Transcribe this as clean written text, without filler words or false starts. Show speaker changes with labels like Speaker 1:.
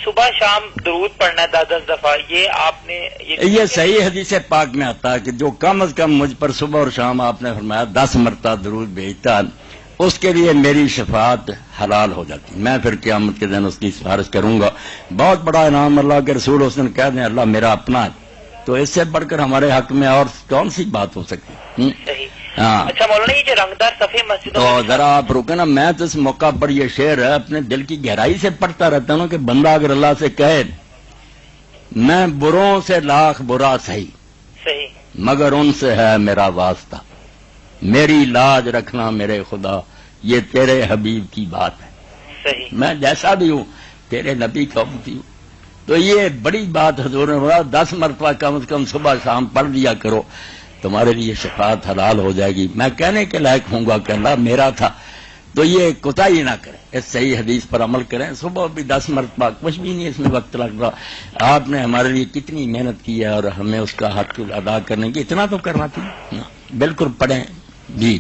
Speaker 1: صبح شام درود پڑھنا ہے 10 دفعہ، یہ آپ نے
Speaker 2: یہ صحیح حدیث پاک میں آتا ہے کہ جو کم از کم مجھ پر صبح اور شام آپ نے فرمایا 10 مرتبہ درود بھیجتا اس کے لیے میری شفاعت حلال ہو جاتی، میں پھر قیامت کے دن اس کی سفارش کروں گا۔ بہت بڑا انعام اللہ کے رسول اس دن کہہ دیں اللہ میرا اپنا ہے، تو اس سے بڑھ کر ہمارے حق میں اور کون سی بات ہو سکتی؟
Speaker 1: ہاں اچھا مولانا، یہ جو رنگدار صفحے مسجدوں
Speaker 2: تو ذرا آپ رکے نا، میں تو اس موقع پر یہ شعر ہے اپنے دل کی گہرائی سے پڑھتا رہتا ہوں کہ بندہ اگر اللہ سے کہے میں بروں سے لاکھ برا صحیح مگر ان سے ہے میرا واسطہ، میری لاج رکھنا میرے خدا یہ تیرے حبیب کی بات ہے،
Speaker 1: صحیح
Speaker 2: میں جیسا بھی ہوں تیرے نبی کا امتی ہوں۔ تو یہ بڑی بات حضور نے بولا 10 مرتبہ کم از کم صبح شام پڑھ دیا کرو، تمہارے لیے شفاعت حلال ہو جائے گی، میں کہنے کے لائق ہوں گا کہ اللہ میرا تھا۔ تو یہ کوتاہی نہ کریں، اس صحیح حدیث پر عمل کریں، صبح بھی 10 مرتبہ، کچھ بھی نہیں اس میں وقت لگ رہا۔ آپ نے ہمارے لیے کتنی محنت کی ہے اور ہمیں اس کا حق ادا کرنے کی اتنا تو کرنا تھی، بالکل پڑھیں جی۔